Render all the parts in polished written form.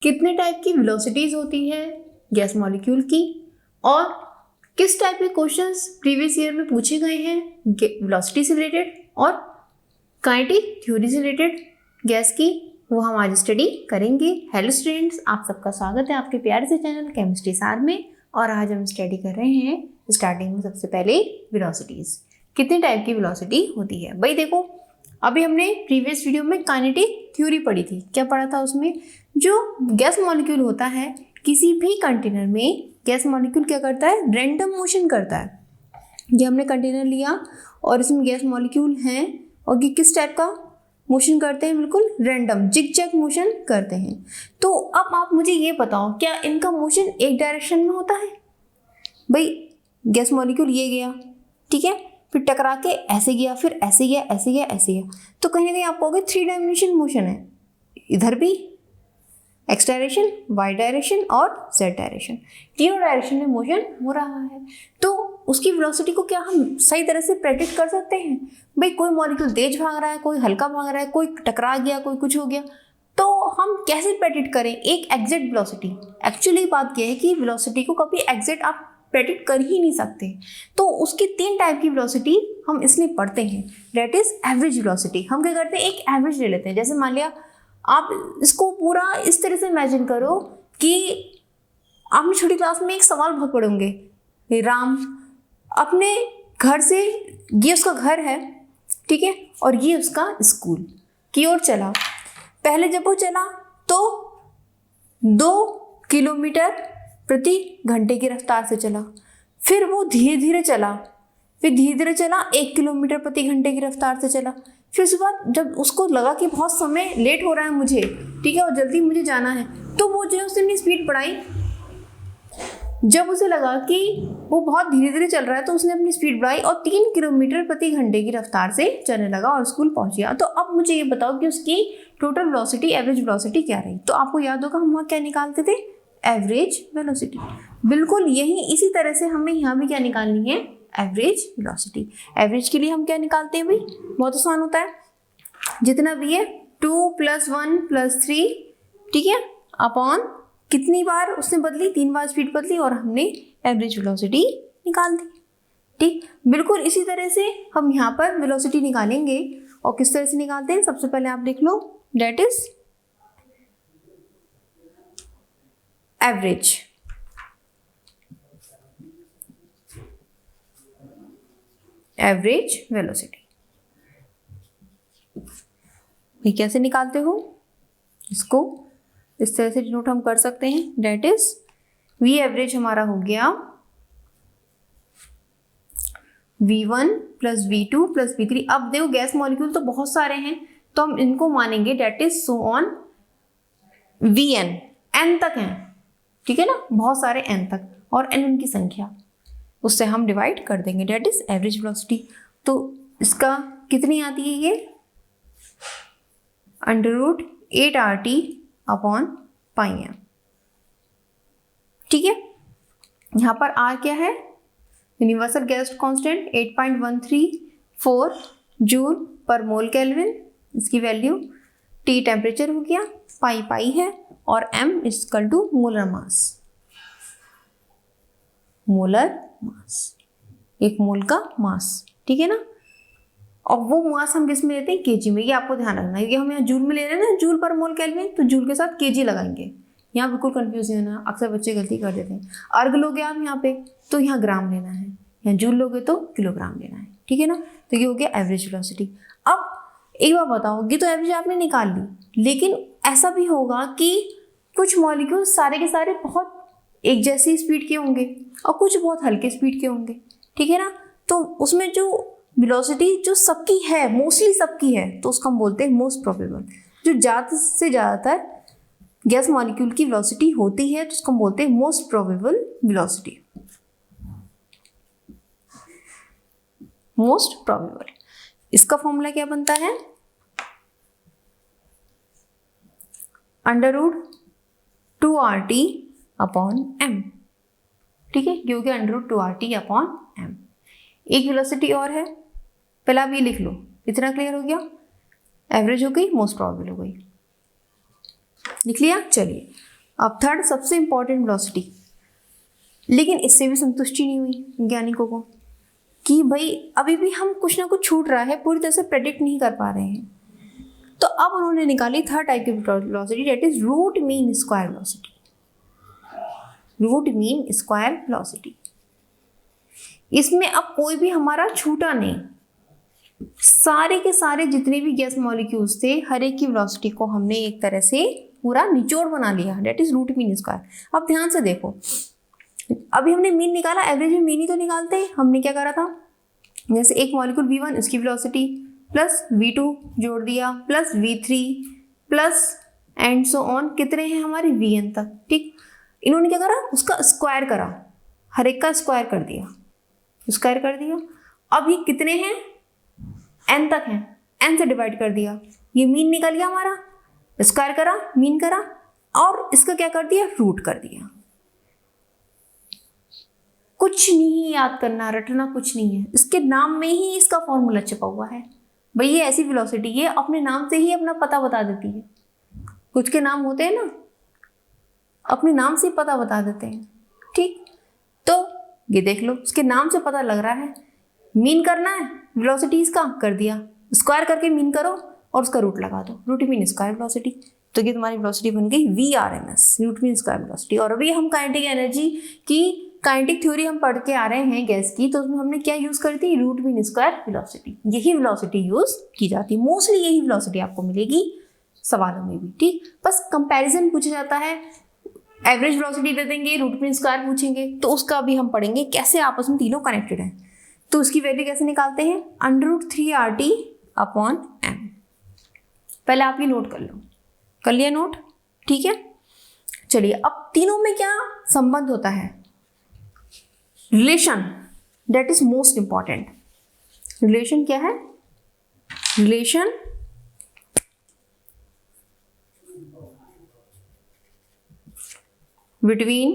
कितने टाइप की वेलोसिटीज होती है गैस मॉलिक्यूल की, और किस टाइप के क्वेश्चंस प्रीवियस ईयर में पूछे गए हैं वेलोसिटी से रिलेटेड और काइनेटिक थ्योरी से रिलेटेड गैस की, वो हम आज स्टडी करेंगे। हेलो स्टूडेंट्स, आप सबका स्वागत है आपके प्यारे से चैनल केमिस्ट्री सार में। और आज हम स्टडी कर रहे हैं स्टार्टिंग में सबसे पहले वेलोसिटीज। कितने टाइप की वेलोसिटी होती है भाई? देखो, अभी हमने प्रीवियस वीडियो में काइनेटिक थ्योरी पढ़ी थी। क्या पढ़ा था उसमें? जो गैस मॉलिक्यूल होता है किसी भी कंटेनर में, गैस मॉलिक्यूल क्या करता है? रैंडम मोशन करता है। ये हमने कंटेनर लिया और इसमें गैस मॉलिक्यूल हैं और ये किस टाइप का मोशन करते हैं? बिल्कुल रैंडम जिग-जैग मोशन करते हैं। तो अब आप मुझे ये बताओ, क्या इनका मोशन एक डायरेक्शन में होता है? भाई गैस मॉलिक्यूल ये गया, ठीक है, फिर टकरा के ऐसे गया, फिर ऐसे गया, ऐसे गया, ऐसे गया, तो कहीं ना कहीं आप कहोगे 3 डायमेंशन मोशन है। इधर भी एक्स डायरेक्शन, वाई डायरेक्शन और जेड डायरेक्शन, तीनों डायरेक्शन में मोशन हो रहा है। तो उसकी वेलोसिटी को क्या हम सही तरह से प्रेडिक्ट कर सकते हैं? भाई कोई मॉलिक्यूल तेज भाग रहा है, कोई हल्का भाग रहा है, कोई टकरा गया, कोई कुछ हो गया, तो हम कैसे प्रेडिक्ट करें एक एग्जैक्ट वेलोसिटी? एक्चुअली बात यह है कि वेलोसिटी को कभी एग्जैक्ट आप प्रेडिक्ट कर ही नहीं सकते। तो उसकी 3 टाइप की वेलोसिटी हम इसलिए पढ़ते हैं, दैट इज एवरेज वेलोसिटी। हम क्या करते हैं, एक एवरेज ले लेते हैं। जैसे मान लिया, आप इसको पूरा इस तरह से इमेजिन करो कि आपने छोटी क्लास में एक सवाल बहुत पढ़े होंगे। राम अपने घर से, ये उसका घर है, ठीक है, और ये उसका स्कूल की ओर चला। पहले जब वो चला तो 2 किलोमीटर प्रति घंटे की रफ्तार से चला, फिर वो धीरे धीरे चला, फिर धीरे धीरे चला 1 किलोमीटर प्रति घंटे की रफ्तार से चला। फिर उसके बाद जब उसको लगा कि बहुत समय लेट हो रहा है मुझे, ठीक है, और जल्दी मुझे जाना है, तो वो जो है उसने अपनी स्पीड बढ़ाई। जब उसे लगा कि वो बहुत धीरे धीरे चल रहा है तो उसने अपनी स्पीड बढ़ाई और 3 किलोमीटर प्रति घंटे की रफ्तार से चलने लगा और स्कूल पहुंच गया। तो अब मुझे ये बताओ कि उसकी टोटल वेलोसिटी, एवरेज वेलोसिटी क्या रही? तो आपको याद होगा हम वहाँ क्या निकालते थे? Average velocity. बिल्कुल यही इसी तरह से हमें यहाँ भी क्या निकालनी है? Average velocity. एवरेज के लिए हम क्या निकालते हैं भाई? बहुत आसान होता है, जितना भी है 2 + 1 + 3, ठीक है, अपॉन कितनी बार उसने बदली? 3 बार स्पीड बदली और हमने एवरेज वेलोसिटी निकाल दी। ठीक, बिल्कुल इसी तरह से हम यहाँ पर वेलोसिटी निकालेंगे। और किस तरह से निकालते हैं? सबसे पहले आप देख लो, that is average. Average velocity ये कैसे निकालते हो? इसको इस तरह से डिनोट हम कर सकते हैं, दैट इज वी एवरेज हमारा हो गया V1 + V2 + V3। अब देखो गैस मॉलिक्यूल तो बहुत सारे हैं, तो हम इनको मानेंगे that is so on Vn, n तक हैं, ठीक है ना, बहुत सारे n तक, और n उनकी संख्या, उससे हम डिवाइड कर देंगे, दैट इज एवरेज वेलोसिटी। तो इसका कितनी आती है ये? √8RT/πm, ठीक है। यहाँ पर R क्या है? यूनिवर्सल गैस कांस्टेंट 8.134 जूल पर मोल केल्विन, इसकी वैल्यू। T टेम्परेचर हो गया, पाई है, और M = molar mass. Molar mass, एक मोल का मास, ठीक है ना। और वो मास हम किस में लेते हैं? केजी में। ये आपको ध्यान रखना है, क्योंकि हम यहाँ जूल में ले रहे हैं ना, जूल पर मोल केल्विन, तो जूल के साथ केजी लगाएंगे। यहाँ बिल्कुल कंफ्यूज नहीं होना, अक्सर बच्चे गलती कर देते हैं। अर्ग लोगे आप यहाँ पे तो यहाँ ग्राम लेना है, यहाँ जूल लोगे तो किलोग्राम लेना है, ठीक है ना। तो ये हो गया एवरेज वेलोसिटी। अब एक बार बताओ, ये तो एवरेज आपने निकाल ली, लेकिन ऐसा भी होगा कि कुछ मॉलिक्यूल सारे के सारे बहुत एक जैसी स्पीड के होंगे और कुछ बहुत हल्के स्पीड के होंगे, ठीक है ना। तो उसमें जो वेलोसिटी जो सबकी है, मोस्टली सबकी है, तो उसको हम बोलते हैं मोस्ट प्रोबेबल। जो ज़्यादा से ज़्यादातर गैस मॉलिक्यूल की वेलोसिटी होती है तो उसको हम बोलते हैं most probable velocity. Most probable, इसका फॉर्मूला क्या बनता है? √2RT/m, ठीक है, ये हो गया √2RT/m। एक वेलोसिटी और है, पहले आप ये लिख लो, इतना क्लियर हो गया। एवरेज हो गई, मोस्ट प्रोबेबल हो गई, लिख लिया। चलिए अब थर्ड सबसे इंपॉर्टेंट वेलोसिटी, लेकिन इससे भी संतुष्टि नहीं हुई वैज्ञानिकों को कि भाई अभी भी हम कुछ ना कुछ छूट रहा है, पूरी तरह से प्रेडिक्ट नहीं कर पा रहे हैं। तो अब उन्होंने निकाली थर्ड टाइप की velocity, that is root mean square velocity. Root mean square velocity, इसमें अब कोई भी हमारा छूटा नहीं, सारे के सारे जितने भी गैस मॉलिक्यूल्स थे हर एक की वेलोसिटी को हमने एक तरह से पूरा निचोड़ बना लिया, that is root mean square. अब ध्यान से देखो, अभी हमने मीन निकाला, एवरेज में मीन ही तो निकालते हैं। हमने क्या करा था, जैसे एक मॉलिक्यूल V1 इसकी वेलोसिटी प्लस V2 जोड़ दिया plus V3 plus and so on, कितने हैं हमारे Vn तक, ठीक। इन्होंने क्या करा, उसका स्क्वायर करा, हर एक का स्क्वायर कर दिया, स्क्वायर कर दिया। अब ये कितने हैं, n तक हैं, n से डिवाइड कर दिया, ये मीन निकल गया हमारा, स्क्वायर करा, मीन करा, और इसका क्या कर दिया, रूट कर दिया। कुछ नहीं याद करना, रटना कुछ नहीं है, इसके नाम में ही इसका फॉर्मूला छिपा हुआ है। भाई ये ऐसी वेलोसिटी है, अपने नाम से ही अपना पता बता देती है। कुछ के नाम होते हैं ना, अपने नाम से पता बता देते हैं, ठीक। तो ये देख लो, इसके नाम से पता लग रहा है, मीन करना है वेलोसिटीज का, कर दिया, स्क्वायर करके मीन करो और उसका रूट लगा दो, रूट मीन स्क्वायर वेलोसिटी। तो ये तुम्हारी वेलोसिटी बन गई VRMS, root mean square velocity. और अभी हम काइनेटिक एनर्जी की काइनेटिक थ्योरी हम पढ़ के आ रहे हैं गैस की, तो उसमें हमने क्या यूज करी थी, रूट मीन स्क्वायर वेलोसिटी। यही वेलोसिटी यूज की जाती है, मोस्टली यही वेलोसिटी आपको मिलेगी सवालों में भी, ठीक। बस कंपैरिजन पूछा जाता है, एवरेज वेलोसिटी दे देंगे, रूट मीन स्क्वायर पूछेंगे, तो उसका भी हम पढ़ेंगे कैसे आपस में तीनों कनेक्टेड हैं। तो उसकी वैल्यू कैसे निकालते हैं, √3RT/m। पहले आप ये नोट कर लो, कर लिया नोट, ठीक है। चलिए, अब तीनों में क्या संबंध होता है, relation, that is most important. Relation क्या है, रिलेशन बिटवीन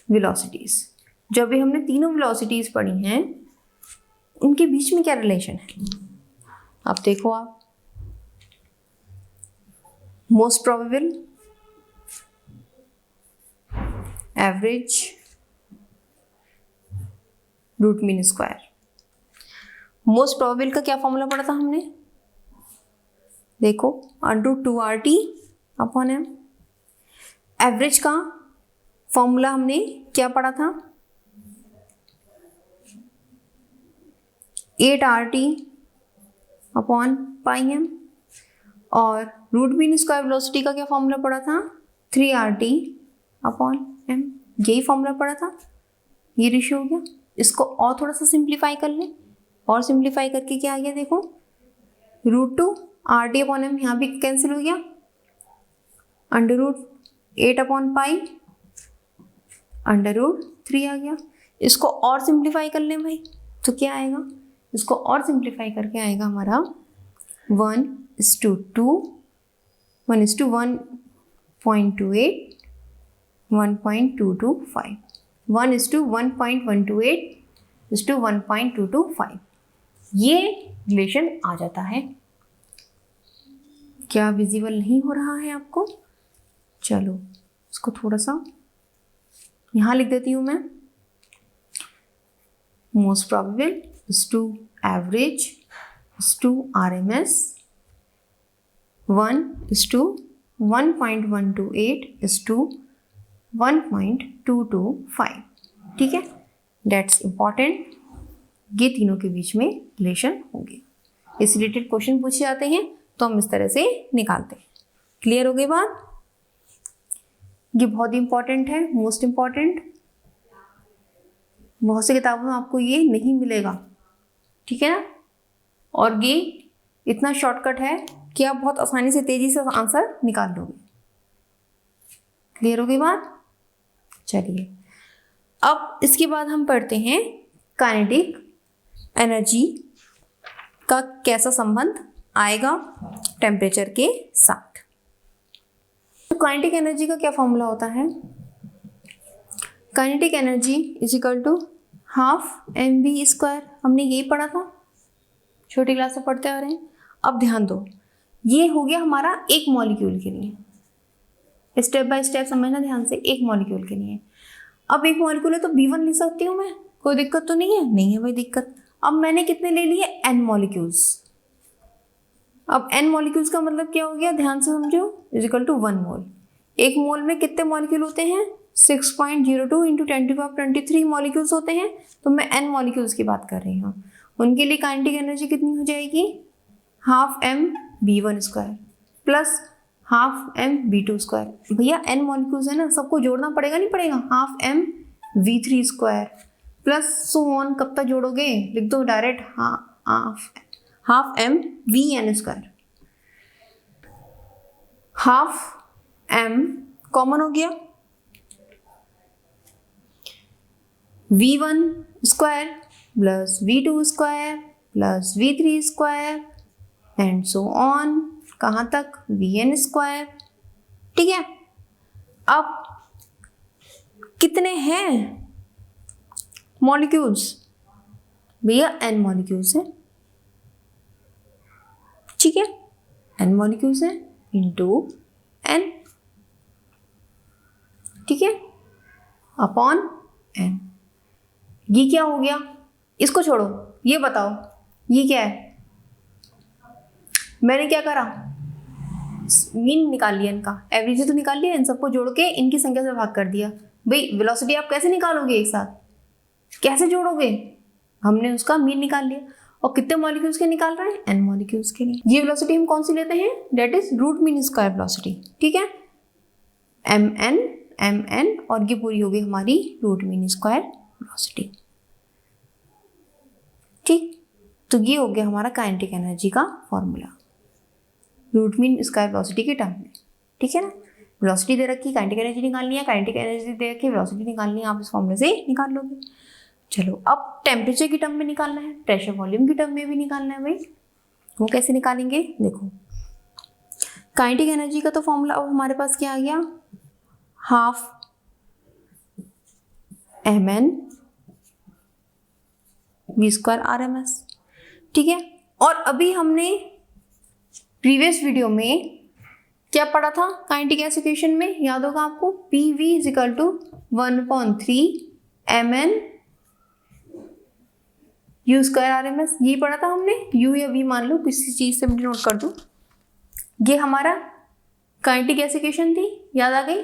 वेलोसिटीज। जब भी हमने तीनों वेलोसिटीज पढ़ी हैं, उनके बीच में क्या रिलेशन है, अब देखो आप, most probable, average, root mean square. Most probable का क्या फॉर्मूला पढ़ा था हमने, देखो, √2RT/m। एवरेज का फॉर्मूला हमने क्या पढ़ा था, 8RT/m। और रूट मीन स्क्वायर वेलोसिटी का क्या फॉर्मूला पढ़ा था, 3RT/m। यही फॉर्मूला पढ़ा था, ये रेशियो हो गया। इसको और थोड़ा सा सिंप्लीफाई कर लें, और सिंप्लीफाई करके क्या आ गया, देखो, √2RT/m यहाँ भी कैंसिल हो गया, √8/π √3 आ गया। इसको और सिंप्लीफाई कर लें भाई, तो क्या आएगा, इसको और सिंप्लीफाई करके आएगा हमारा 1:2, 1:1.28, 1.225, 1:1.128:1.225, ये रिलेशन आ जाता है। क्या विजिबल नहीं हो रहा है आपको, चलो इसको थोड़ा सा यहाँ लिख देती हूँ मैं, मोस्ट प्रोबेबल एवरेज RMS, 1:1.128:1.225, ठीक है, डेट्स इंपॉर्टेंट। ये तीनों के बीच में रिलेशन होंगे, इस रिलेटेड क्वेश्चन पूछे जाते हैं तो हम इस तरह से निकालते हैं। क्लियर हो गई बात, ये बहुत इंपॉर्टेंट है, मोस्ट इंपॉर्टेंट। बहुत सी किताबों में आपको ये नहीं मिलेगा, ठीक है ना, और ये इतना शॉर्टकट है कि आप बहुत आसानी से तेजी से आंसर निकाल लोगे। क्लियर हो गई बात, चलिए अब इसके बाद हम पढ़ते हैं काइनेटिक एनर्जी का कैसा संबंध आएगा टेम्परेचर के साथ। तो काइनेटिक एनर्जी का क्या फॉर्मूला होता है, kinetic energy is equal to ½ mv²। हमने यही पढ़ा था, छोटी क्लास से पढ़ते आ रहे हैं। अब ध्यान दो, ये हो गया हमारा एक मॉलिक्यूल के लिए, स्टेप बाय स्टेप समझना ध्यान से। एक मॉलिक्यूल के लिए, अब एक मॉलिक्यूल है तो B1 लिख सकती हूँ मैं, कोई दिक्कत तो नहीं है? नहीं है भाई दिक्कत। अब मैंने कितने ले लिए? n molecules. अब n मॉलिक्यूल्स का मतलब क्या हो गया, ध्यान से समझो, इज इक्वल टू 1 मोल। एक मोल में कितने मॉलिक्यूल होते हैं? 6.02 इंटू 10⁻23 मॉलिक्यूल्स होते हैं। तो मैं n मॉलिक्यूल्स की बात कर रही हूँ। उनके लिए काइनेटिक एनर्जी कितनी हो जाएगी? Half m B1 square plus half m B2 square. भैया n मॉलिक्यूल्स है ना, सबको जोड़ना पड़ेगा नहीं पड़ेगा? Half m V3 square plus so on, कब तक जोड़ोगे? लिख दो direct, half m Vn square. Half m common हो गया, V1 square plus V2 square plus V3 square and so on, कहाँ तक? Vn square. ठीक है, अब कितने हैं मॉलिक्यूल्स? भैया n मॉलिक्यूल्स है, ठीक है, n मॉलिक्यूल्स है इंटू n, ठीक है, अपॉन n। ये क्या हो गया? इसको छोड़ो, ये बताओ ये क्या है? मैंने क्या करा? मीन निकाल लिया इनका, एवरेज तो निकाल लिया, इन सबको जोड़ के इनकी संख्या से भाग कर दिया। भाई वेलोसिटी आप कैसे निकालोगे एक साथ, कैसे जोड़ोगे? हमने उसका मीन निकाल लिया। और कितने मॉलिक्यूल्स के निकाल रहे हैं? n मॉलिक्यूल्स के लिए। ये वेलोसिटी हम कौन सी लेते हैं? That is root mean square velocity, ठीक है, mn, और ये पूरी हो गई हमारी रूट मीन स्क्वायर वेलोसिटी। ठीक, तो ये हो गया हमारा काइनेटिक एनर्जी का formula root mean square velocity के टर्म में, ठीक है ना। वेलोसिटी दे रखी, काइनेटिक एनर्जी निकालनी है, काइनेटिक एनर्जी दे रखी, वेलोसिटी निकालनी है, आप इस फॉर्मूले से निकाल लोगे। चलो अब टेम्परेचर की टर्म में निकालना है, प्रेशर वॉल्यूम की टर्म में भी निकालना है भाई। वो कैसे निकालेंगे? देखो, काइनेटिक एनर्जी का तो फॉर्मूला अब हमारे पास क्या आ गया? Half mn V square RMS, ठीक है। और अभी हमने प्रीवियस वीडियो में क्या पढ़ा था काइनेटिक गैस इक्वेशन में, याद होगा आपको? PV is equal to 1/3 mn U square RMS, ये पढ़ा था हमने। U या V मान लो, किसी चीज से मुझे नोट कर दो। ये हमारा काइनेटिक गैस इक्वेशन थी, याद आ गई?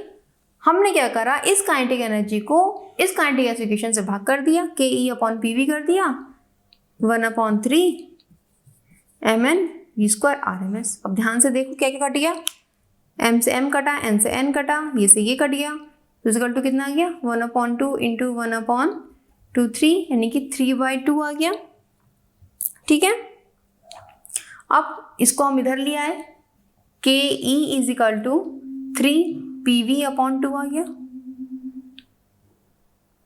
हमने क्या करा, इस काइनेटिक एनर्जी को इस काइनेटिक गैस इक्वेशन से भाग कर दिया, KE/PV कर दिया, 1/3 mn V स्क्वायर RMS। अब ध्यान से देखो क्या क्या कट गया, m से m कटा, n से n कटा, ये से ये कट गया, तो इक्वल टू कितना आ गया? 1/2 इंटू 1/23, यानी कि 3/2 आ गया, ठीक है। अब इसको हम इधर लिया है, KE is equal to 3PV/2 आ गया।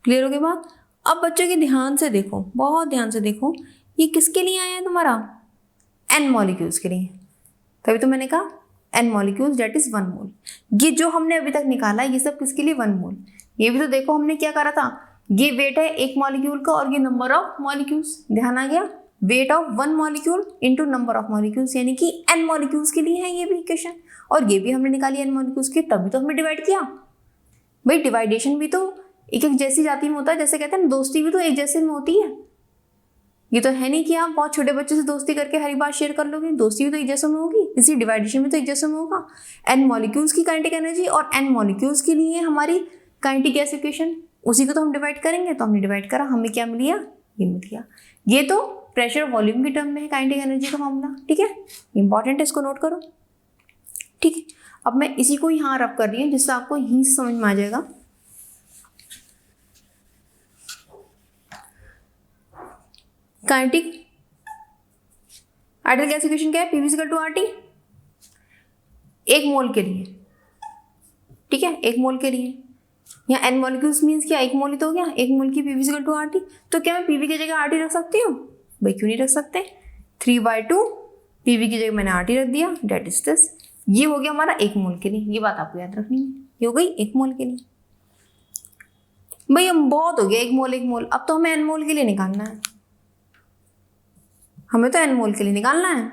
क्लियर हो गई बात? अब बच्चों की ध्यान से देखो, बहुत ध्यान से देखो, ये किसके लिए आया है तुम्हारा? n मॉलिक्यूल्स के लिए। तभी तो मैंने कहा n मॉलिक्यूल्स दैट इज 1 मोल। ये जो हमने अभी तक निकाला ये सब किसके लिए? 1 मोल। ये भी तो देखो हमने क्या करा था, ये वेट है एक मॉलिक्यूल का और ये नंबर ऑफ मॉलिक्यूल्स, ध्यान आ गया? Weight of 1 molecule into number of molecules, यानी कि n मॉलिक्यूल्स के लिए है ये भी इक्वेशन। और ये भी हमने निकाली n मॉलिक्यूल्स की, तभी तो हमने डिवाइड किया। भाई डिवाइडेशन भी तो एक एक जैसी जाति में होता है, जैसे कहते हैं ना दोस्ती भी तो एक जैसे में होती है। ये तो है नहीं कि आप बहुत छोटे बच्चे से दोस्ती करके हरी बात शेयर कर लोगे, दोस्ती भी तो एक जैसे में होगी, इसी डिवाइडेशन भी तो एक जैसे में होगा। n मॉलिक्यूल्स की काइनेटिक एनर्जी और n मॉलिक्यूल्स के लिए हमारी काइनेटिक गैस इक्वेशन, उसी को तो हम डिवाइड करेंगे। तो हमने डिवाइड करा, हमें क्या मिल गया? ये मिल गया। ये तो प्रेशर वॉल्यूम की टर्म में है काइनेटिक एनर्जी का फॉर्मूला, ठीक है, इंपॉर्टेंट है, इसको नोट करो, ठीक है। अब मैं इसी को यहाँ रब कर रही हूँ जिससे आपको यहीं समझ में आ जाएगा। काइनेटिक आइडियल गैस इक्वेशन क्या है? PV इक्वल टू RT, एक मोल के लिए, ठीक है, एक मोल के लिए। यहाँ n मॉलिक्यूल्स मीन्स क्या? एक मोल ही तो हो गया, एक मोल की PV इक्वल टू RT। तो क्या मैं PV की जगह RT रख सकती हूँ? भाई क्यों नहीं रख सकते? 3/2 PV की जगह मैंने RT रख दिया, डेट इज दिस। ये हो गया हमारा एक मोल के लिए, ये बात आपको याद रखनी है। ये हो गई एक मोल के लिए। भाई हम बहुत हो गया एक मोल, अब तो हमें n मोल के लिए निकालना है। हमें तो n मोल के लिए निकालना है,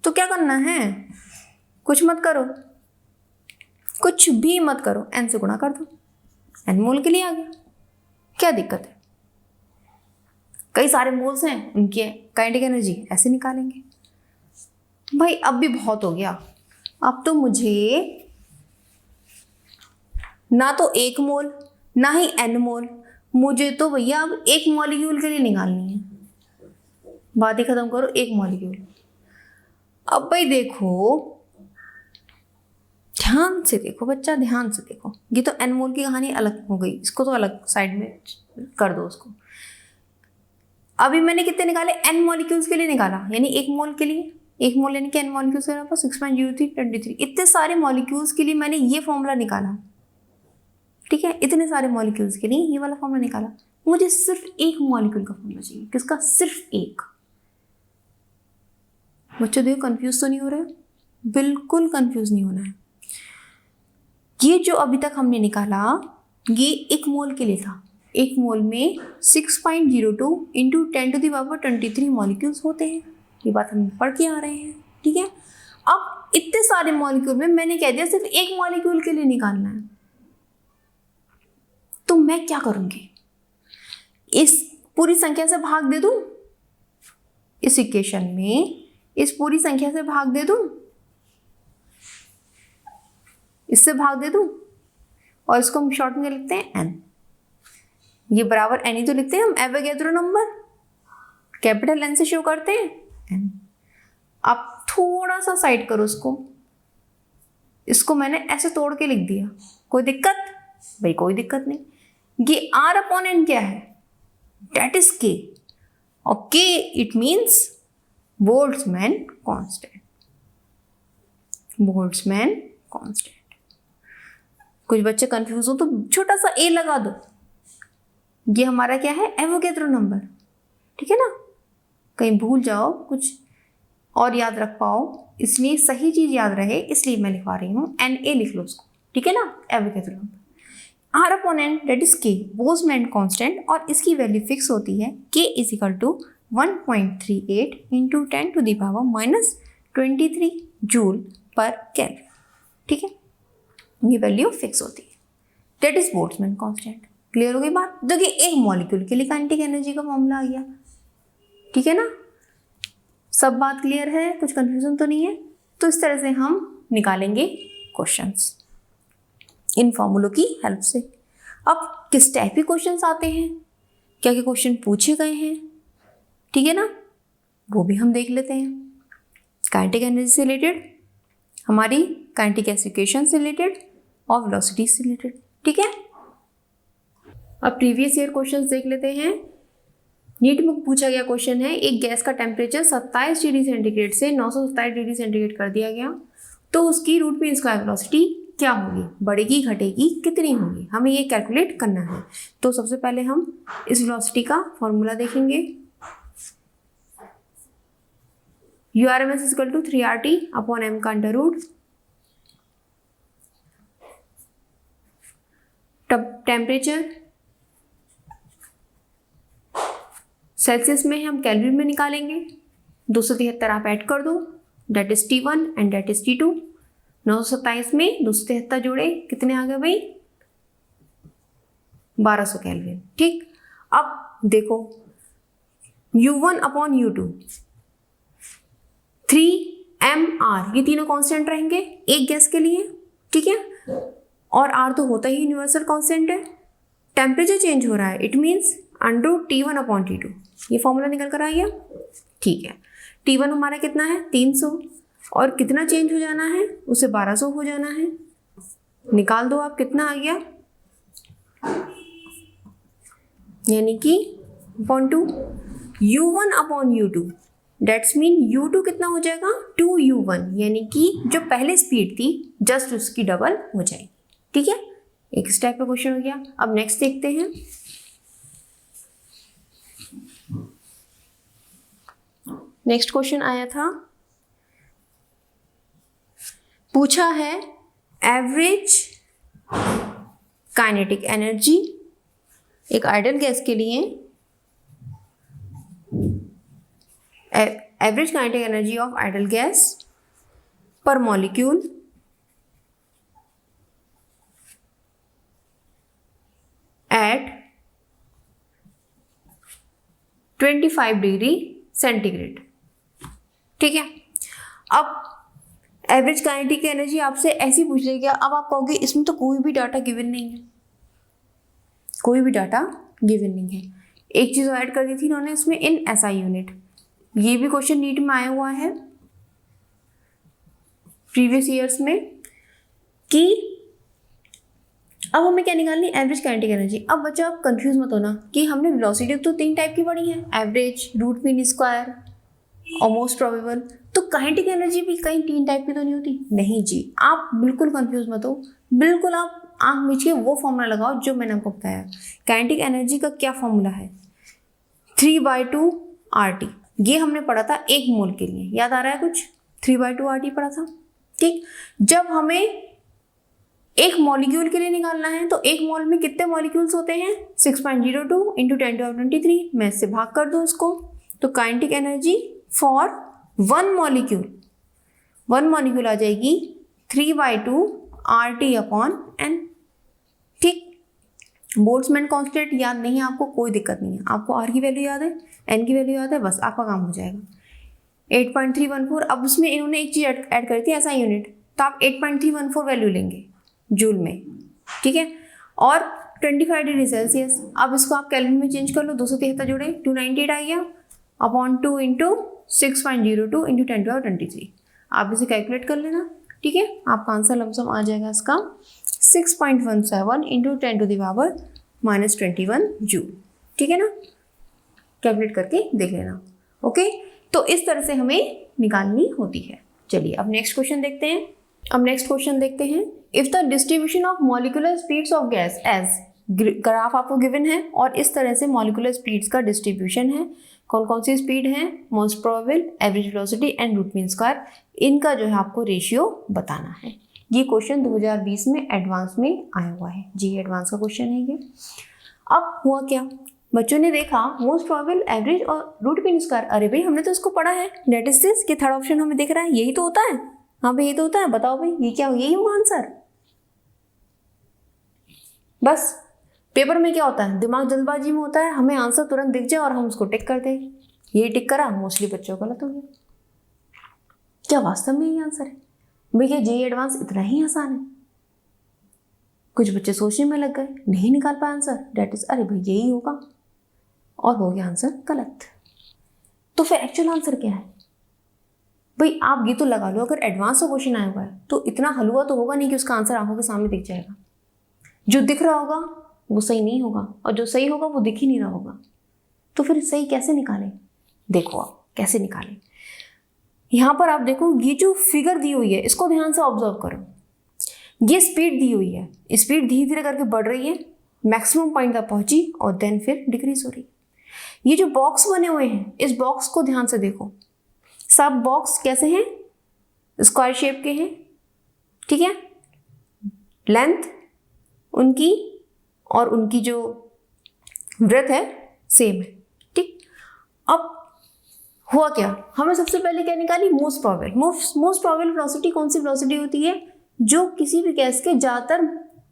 तो क्या करना है? कुछ मत करो, कुछ भी मत करो, n से गुणा कर दो, n मोल के लिए आ गया, क्या दिक्कत है? कई सारे मोल्स हैं, उनकी काइनेटिक एनर्जी ऐसे निकालेंगे। भाई अब भी बहुत हो गया, अब तो मुझे ना तो 1 मोल ना ही n मोल, मुझे तो भैया अब 1 मॉलिक्यूल के लिए निकालनी है। बात ही खत्म करो, 1 मॉलिक्यूल। अब भाई देखो, ध्यान से देखो बच्चा, ध्यान से देखो, ये तो n मोल की कहानी अलग हो गई, इसको तो अलग साइड में कर दो उसको। अभी मैंने कितने निकाले? n मॉलिक्यूल्स के लिए निकाला, यानी 1 मोल के लिए, 1 मोल यानी कि n मॉलिक्यूल्स के लिए 6.0323। इतने सारे मॉलिक्यूल्स के लिए मैंने ये फॉर्मूला निकाला, ठीक है, इतने सारे मॉलिक्यूल्स के लिए ये वाला फॉर्मूला निकाला। मुझे सिर्फ 1 मॉलिक्यूल का फॉर्मूला चाहिए, किसका? सिर्फ 1। बच्चों देखो, कंफ्यूज तो नहीं हो रहा है? बिल्कुल कंफ्यूज नहीं होना है। ये जो अभी तक हमने निकाला, ये 1 मोल के लिए था। 1 मोल में 6.02 इंटू 10⁻23 मॉलिक्यूल्स होते हैं, ये बात हम पढ़ के आ रहे हैं, ठीक है। अब इतने सारे मॉलिक्यूल में मैंने कह दिया सिर्फ 1 मॉलिक्यूल के लिए निकालना है, तो मैं क्या करूंगी? इस पूरी संख्या से भाग दे दूं, इस इक्वेशन में इस पूरी संख्या से भाग दे दूं, इससे भाग दे दूं, और इसको हम शॉर्ट में लिखते हैं n। ये बराबर n ही तो लिखते हैं हम, एवोगैड्रो नंबर, कैपिटल N से शो करते हैं n। आप थोड़ा सा साइड करो इसको मैंने ऐसे तोड़ के लिख दिया, कोई दिक्कत? भाई कोई दिक्कत नहीं। ये R/n क्या है? डेट इज k, और k it means Boltzmann constant, Boltzmann constant. कुछ बच्चे कंफ्यूज हो तो छोटा सा a लगा दो, ये हमारा क्या है? एवोगैड्रो नंबर, ठीक है ना। कहीं भूल जाओ कुछ और याद रख पाओ, इसलिए सही चीज याद रहे, इसलिए मैं लिखवा रही हूँ Na लिख लो उसको, ठीक है ना। Avogadro number R/n that is k, Boltzmann constant, और इसकी वैल्यू फिक्स होती है k is equal to 1.38 into 10⁻23 joule पर केल्विन, ठीक है। ये वैल्यू फिक्स होती है, that is Boltzmann constant. Clear हो गई बात? देखिए, 1 मॉलिक्यूल के लिए काइनेटिक एनर्जी का फॉर्मूला आ गया, ठीक है ना। सब बात क्लियर है? कुछ कंफ्यूजन तो नहीं है? तो इस तरह से हम निकालेंगे क्वेश्चंस इन फॉर्मूलों की हेल्प से। अब किस टाइप के क्वेश्चंस आते हैं, क्या क्या क्वेश्चन पूछे गए हैं, ठीक है ना, वो भी हम देख लेते हैं। काइनेटिक एनर्जी से रिलेटेड, हमारी काइनेटिक एक्सिक्यूशन से रिलेटेड और वेलोसिटी से रिलेटेड, ठीक है। अब प्रीवियस ईयर क्वेश्चंस देख लेते हैं। नीट में पूछा गया क्वेश्चन है, एक गैस का टेम्परेचर 27 डिग्री सेंटीग्रेड से 927 डिग्री सेंटीग्रेड कर दिया गया, तो उसकी रूट मीन स्क्वायर वेलोसिटी क्या होगी? बढ़ेगी, घटेगी, कितनी होगी? हमें ये कैलकुलेट करना है। तो सबसे पहले हम इस वेलोसिटी का फॉर्मूला देखेंगे। URMS is equal to 3RT/m का अंडर रूट, टेम्परेचर सेल्सियस में हम केल्विन में निकालेंगे। 273 आप ऐड कर दो, that is T1 and that is T2। 927 में 273 जोड़े, कितने आ गए भाई? 1200 केल्विन, ठीक। अब देखो, U1/U2, 3mR, ये तीनों कांस्टेंट रहेंगे एक गैस के लिए, ठीक है, और R तो होता ही यूनिवर्सल कांस्टेंट है। टेम्परेचर चेंज हो रहा है, इट मीन्स √T1/T2, ये फॉर्मूला निकल कर आ गया, ठीक है। T1 हमारा कितना है? 300, और कितना चेंज हो जाना है? उसे 1200 हो जाना है। निकाल दो आप, कितना आ गया? यानी कि 2 U1/U2, डेट्स मीन U2 कितना हो जाएगा? 2U1, यानी कि जो पहले स्पीड थी जस्ट उसकी डबल हो जाएगी, ठीक है। एक इस टाइप का क्वेश्चन हो गया। अब नेक्स्ट देखते हैं। नेक्स्ट क्वेश्चन आया था, पूछा है एवरेज काइनेटिक एनर्जी एक आइडियल गैस के लिए, average kinetic energy of ideal gas पर मॉलिक्यूल 25 डिग्री सेंटीग्रेड। ठीक है, अब एवरेज काइनेटिक एनर्जी आपसे ऐसी पूछ लेगी, अब आप कहोगे इसमें तो कोई भी डाटा गिवन नहीं है, कोई भी डाटा गिवन नहीं है। एक चीज ऐड कर दी थी इन्होंने इसमें, इन एसआई यूनिट। ये भी क्वेश्चन नीट में आया हुआ है प्रीवियस ईयर्स में कि अब हमें क्या निकालनी, एवरेज काइनेटिक एनर्जी। अब बच्चों आप कंफ्यूज मत होना कि हमने वेलोसिटी तो 3 टाइप की पढ़ी है, एवरेज, रूट मीन स्क्वायर और मोस्ट प्रोबेबल। तो काइनेटिक एनर्जी भी कहीं 3 टाइप की तो नहीं होती? नहीं जी, आप बिल्कुल कंफ्यूज मत हो, बिल्कुल आप आंख मीच के वो फॉर्मूला लगाओ जो मैंने आपको बताया। काइनेटिक एनर्जी का क्या फॉर्मूला है, 3/2 RT। ये हमने पढ़ा था 1 मोल के लिए, याद आ रहा है कुछ? 3/2 RT पढ़ा था। ठीक, जब हमें एक मॉलिक्यूल के लिए निकालना है तो 1 मोल में कितने मॉलिक्यूल्स होते हैं? 6.02 इंटू 10⁻23। मैं इससे भाग कर दूं इसको, तो काइनेटिक एनर्जी फॉर 1 मॉलिक्यूल आ जाएगी 3/2 RT/N। ठीक, बोल्ट्जमैन कांस्टेंट याद नहीं है आपको, कोई दिक्कत नहीं है, आपको R की वैल्यू याद है, N की वैल्यू याद है, बस आपका काम हो जाएगा। 8.314। अब उसमें इन्होंने एक चीज ऐड करी थी, ऐसा यूनिट, तो आप 8.314 वैल्यू लेंगे जूल में। ठीक है, और 25 डिग्री सेल्सियस। अब इसको आप केल्विन में चेंज कर लो, 273 जोड़े 298 आ गया अपॉन 2 इंटू 6.02 इंटू 10⁻23। आप इसे कैलकुलेट कर लेना। ठीक है, आपका आंसर लमसम आ जाएगा इसका 6.17 इंटू 10⁻21 जूल। ठीक है ना, कैलकुलेट करके देख लेना। ओके, तो इस तरह से हमें निकालनी होती है। चलिए अब नेक्स्ट क्वेश्चन देखते हैं। If the distribution of molecular speeds of gas as, graph आपको गिवन है और इस तरह से मॉलिक्यूलर स्पीड्स का डिस्ट्रीब्यूशन है। कौन कौन सी स्पीड है? Most probable, average velocity and root mean square. इनका जो है आपको रेशियो बताना है। ये क्वेश्चन 2020 में एडवांस में आया हुआ है जी, एडवांस का क्वेश्चन है ये। अब हुआ क्या, बच्चों ने देखा मोस्ट प्रोबेबल, एवरेज और रूट मीन स्क्वायर। अरे भाई हमने तो इसको पढ़ा है, डेट इज दिस, कि थर्ड ऑप्शन हमें दिख रहा है, यही तो होता है। हाँ भाई यही तो होता है, बताओ भाई ये क्या, यही होगा आंसर। बस पेपर में क्या होता है, दिमाग जल्दबाजी में होता है, हमें आंसर तुरंत दिख जाए और हम उसको टिक कर दें। ये टिक करा, मोस्टली बच्चों को गलत हो गया। क्या वास्तव में ये आंसर है? भैया जेईई एडवांस इतना ही आसान है? कुछ बच्चे सोचने में लग गए, नहीं निकाल पाए आंसर, डेट इज, अरे भाई यही होगा, और हो गया आंसर गलत। तो फिर एक्चुअल आंसर क्या है? भाई आप ये तो लगा लो, अगर एडवांस का क्वेश्चन आया हुआ है तो इतना हलवा तो होगा नहीं कि उसका आंसर आंखों के सामने दिख जाएगा। जो दिख रहा होगा वो सही नहीं होगा, और जो सही होगा वो दिख ही नहीं रहा होगा। तो फिर सही कैसे निकालें? देखो आप कैसे निकालें। यहां पर आप देखो, ये जो फिगर दी हुई है इसको ध्यान से ऑब्जर्व करो। ये स्पीड दी हुई है, स्पीड धीरे धीरे करके बढ़ रही है, मैक्सिमम पॉइंट तक पहुंची और देन फिर डिक्रीज हो रही है। ये जो बॉक्स बने हुए हैं, इस बॉक्स को ध्यान से देखो। सब बॉक्स कैसे हैं? स्क्वायर शेप के हैं। ठीक है, लेंथ उनकी और उनकी जो ब्रेथ है सेम है। ठीक, अब हुआ क्या, हमें सबसे पहले क्या निकाली? Most probable. Most probable velocity कौन सी वेलोसिटी होती है? जो किसी भी गैस के ज़्यादातर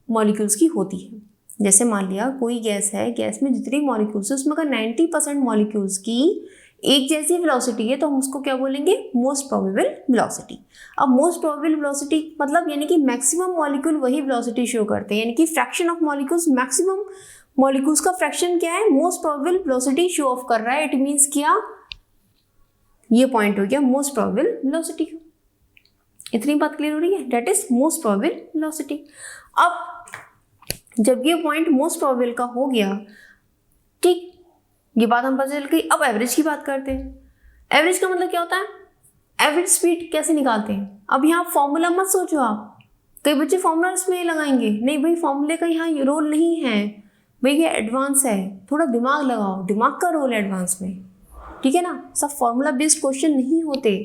मॉलिक्यूल्स की होती है। जैसे मान लिया कोई गैस है, गैस में जितनी मॉलिक्यूल्स है उसमें अगर 90% मॉलिक्यूल्स की एक जैसी वेलोसिटी है तो हम उसको क्या बोलेंगे? Most probable velocity. अब मोस्ट प्रोबेबल वेलोसिटी मतलब यानी कि मैक्सिमम मॉलिक्यूल वही वेलोसिटी शो करते हैं, यानी कि fraction of molecules, maximum molecules का फ्रैक्शन क्या है? Most probable velocity show off कर रहा है। इट मीन्स क्या, ये पॉइंट हो गया मोस्ट प्रोबेबल वेलोसिटी। इतनी बात क्लियर हो रही है? That is most probable velocity. अब जब ये पॉइंट मोस्ट प्रोबेबल का हो गया, ठीक, ये बात हम पता चल गई। अब एवरेज की बात करते हैं। एवरेज का मतलब क्या होता है? एवरेज स्पीड कैसे निकालते हैं? अब यहाँ फॉर्मूला मत सोचो आप, कई बच्चे फॉर्मूला इसमें लगाएंगे, नहीं भाई फॉर्मूले का यहाँ रोल नहीं है भाई, ये एडवांस है, थोड़ा दिमाग लगाओ, दिमाग का रोल है एडवांस में। ठीक है ना, सब फॉर्मूला बेस्ड क्वेश्चन नहीं होते,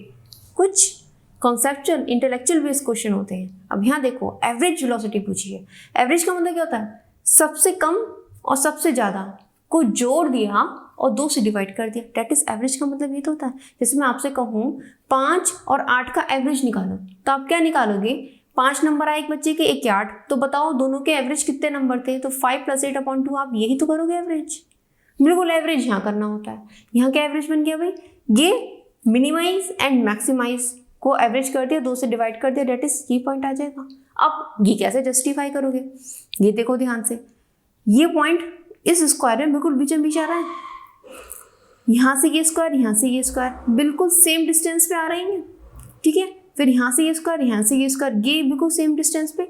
कुछ कॉन्सेप्चुअल इंटेलेक्चुअल बेस्ड क्वेश्चन होते हैं। अब यहाँ देखो, एवरेज वेलोसिटी पूछी है। एवरेज का मतलब क्या होता है? सबसे कम और सबसे ज़्यादा को जोड़ दिया और 2 से डिवाइड कर दिया, डेट इज एवरेज का मतलब ये तो होता है। जैसे मैं आपसे कहूँ 5 और 8 का एवरेज निकालो, तो आप क्या निकालोगे? 5 नंबर आए एक बच्चे के, एक के 8, तो बताओ दोनों के एवरेज कितने नंबर थे? तो 5 + 8/2, आप यही तो करोगे एवरेज। बिल्कुल एवरेज यहाँ करना होता है। यहाँ क्या एवरेज बन गया भाई, ये मिनिमाइज एंड मैक्सिमाइज को एवरेज कर दिया, 2 से डिवाइड कर दिया, डेट इज ये पॉइंट आ जाएगा। अब ये कैसे जस्टिफाई करोगे, ये देखो ध्यान से, ये पॉइंट इस स्क्वायर में बिल्कुल बीचों बीच आ रहा है, यहाँ से ये स्क्वायर, यहाँ से ये स्क्वायर बिल्कुल सेम डिस्टेंस पे आ रहे हैं, ठीक है। फिर यहाँ से ये स्क्वायर, यहाँ से ये स्क्वायर, ये बिल्कुल सेम डिस्टेंस पे।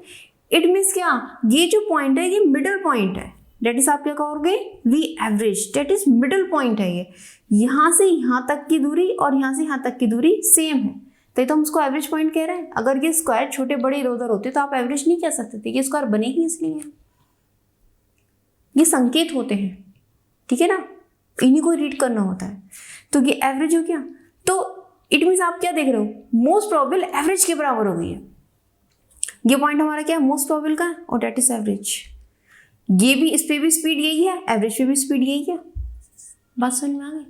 इट मीन्स क्या, ये जो पॉइंट है ये मिडल पॉइंट है, डेट इज आप क्या कहोगे, V average, that is middle point है। ये यहाँ से यहाँ तक की दूरी और यहाँ से यहाँ तक की दूरी सेम है, तो हम उसको एवरेज पॉइंट कह रहे हैं। अगर ये स्क्वायर छोटे बड़े इधर उधर होते तो आप एवरेज नहीं कह सकते थे, ये स्क्वायर बने ही इसलिए, ये संकेत होते हैं, ठीक है ना, इन्हीं को रीड करना होता है। तो ये एवरेज हो गया, तो इट मीन्स आप क्या देख रहे हो, मोस्ट प्रोबेबल एवरेज के बराबर हो गई है। ये पॉइंट हमारा क्या है, मोस्ट प्रोबेबल का, और डेट इज एवरेज। ये भी, इस पे भी स्पीड यही है, एवरेज पे भी स्पीड यही है। बात समझ में आ गई,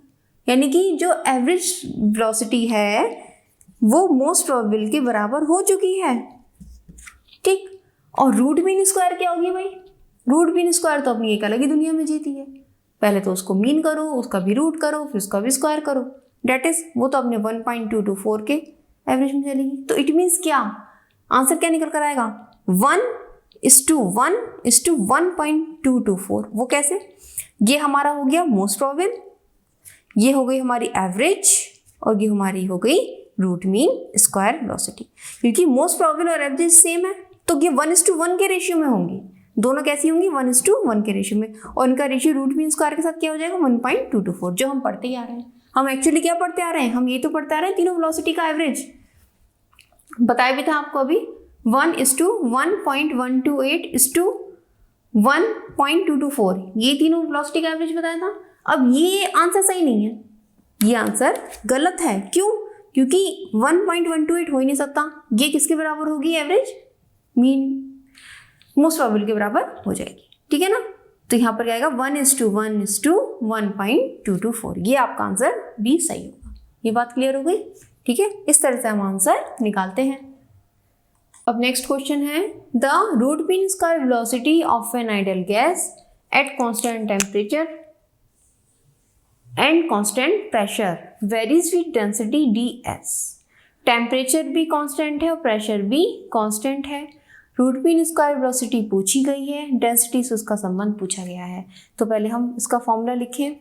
यानी कि जो एवरेज वेलोसिटी है वो मोस्ट प्रोबेबल के बराबर हो चुकी है, ठीक। और रूट मीन स्क्वायर क्या होगी भाई, रूट मीन स्क्वायर तो अपनी एक अलग ही दुनिया में जीती है। पहले तो उसको मीन करो, उसका भी रूट करो, फिर उसका भी स्क्वायर करो, डेट इज वो तो अपने 1.224 के एवरेज में चलेगी। तो इट मीन्स क्या, आंसर क्या निकल कर आएगा, 1:1:1.224। वो कैसे, ये हमारा हो गया मोस्ट प्रोबेबल, ये हो गई हमारी एवरेज, और ये हमारी हो गई रूट मीन स्क्वायर वेलोसिटी। क्योंकि मोस्ट प्रोबेबल और एवरेज सेम है, तो ये 1:1 के रेशियो में होंगी, दोनों कैसी होंगी, 1:1 के रेशियो में, और इनका रेशियो रूट मीन स्क्वायर के साथ क्या हो जाएगा, 1.224, जो हम पढ़ते ही आ रहे हैं। हम एक्चुअली क्या पढ़ते आ रहे हैं, हम ये तो पढ़ते आ रहे हैं तीनों वेलोसिटी का एवरेज, बताया भी था आपको अभी, 1:1.128:1.224, ये तीनों वेलोसिटी का एवरेज बताया था। अब ये आंसर सही नहीं है, ये आंसर गलत है। क्यों, क्योंकि 1.128 हो ही नहीं सकता, ये किसके बराबर होगी, एवरेज मीन मोस्ट प्रोबेबल के बराबर हो जाएगी, ठीक है ना। तो यहाँ पर क्या आएगा, 1:1:1.224, ये आपका आंसर भी सही होगा। ये बात क्लियर हो गई, ठीक है। इस तरह से हम आंसर निकालते हैं। अब नेक्स्ट क्वेश्चन है, the root mean square velocity of an ideal gas at constant temperature and constant pressure varies with density ds। Temperature भी कांस्टेंट है और प्रेशर भी कांस्टेंट है। रूट मीन स्क्वायर वेलोसिटी पूछी गई है, डेंसिटी से उसका संबंध पूछा गया है। तो पहले हम इसका फॉर्मूला लिखें,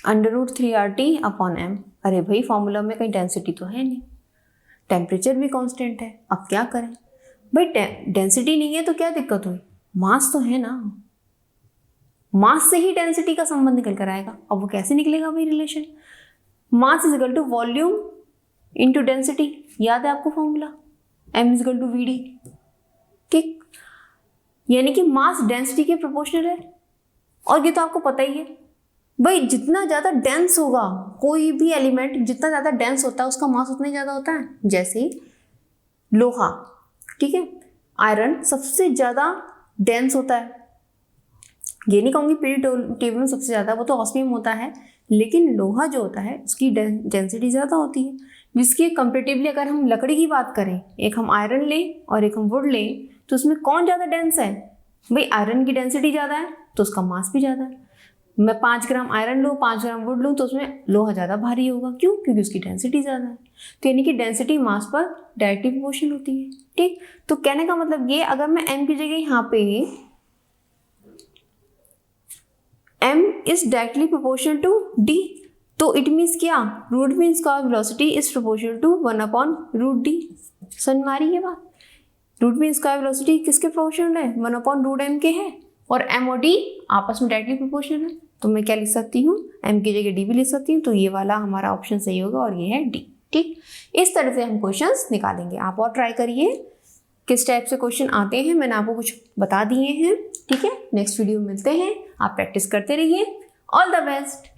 √3RT/m। अरे भाई फॉर्मूला में कहीं डेंसिटी तो है नहीं, टेम्परेचर भी कांस्टेंट है, अब क्या करें भाई, डेंसिटी नहीं है तो क्या दिक्कत हुई, मास तो है ना, मास से ही डेंसिटी का संबंध निकल कर आएगा। अब वो कैसे निकलेगा भाई relation, mass is equal to volume into density, याद है आपको formula, m is equal to VD, ठीक। यानी कि मास डेंसिटी के प्रोपोर्शनल है, और ये तो आपको पता ही है भाई, जितना ज़्यादा डेंस होगा कोई भी एलिमेंट, जितना ज़्यादा डेंस होता है उसका मास उतना ही ज़्यादा होता है। जैसे लोहा, ठीक है, आयरन सबसे ज़्यादा डेंस होता है, ये नहीं कहूँगी पीरियोडिक टेबल में सबसे ज़्यादा, वो तो ऑस्मियम होता है, लेकिन लोहा जो होता है उसकी डेंसिटी ज़्यादा होती है, जिसके कंपेरेटिवली अगर हम लकड़ी की बात करें, एक हम आयरन लें और एक हम वुड लें, तो उसमें कौन ज़्यादा डेंस है भाई, आयरन की डेंसिटी ज़्यादा है तो उसका मास भी ज़्यादा है। मैं 5 ग्राम आयरन लूँ, 5 ग्राम वुड लूँ, तो उसमें लोहा ज़्यादा भारी होगा, क्यों, क्योंकि उसकी डेंसिटी ज़्यादा है। तो यानी कि डेंसिटी मास पर डायरेक्टली प्रोपोर्शनल होती है, ठीक। तो कहने का मतलब ये, अगर मैं m की जगह यहाँ पे m is directly proportional to d, तो इट मीन्स क्या, root mean square velocity is proportional to 1/√d। समझ में आ रही है बात, रूट मीन स्क्वायर वेलोसिटी किसके प्रोपोर्शनल है, 1/√m के है, और m और d आपस में डायरेक्टली प्रोपोर्शनल है। तो मैं क्या लिख सकती हूँ, m की जगह d भी लिख सकती हूँ, तो ये वाला हमारा ऑप्शन सही होगा, और ये है d, ठीक। इस तरह से हम क्वेश्चंस निकालेंगे। आप और ट्राई करिए किस टाइप से क्वेश्चन आते हैं, मैंने आपको कुछ बता दिए हैं, ठीक है। नेक्स्ट वीडियो में मिलते हैं, आप प्रैक्टिस करते रहिए। All the best.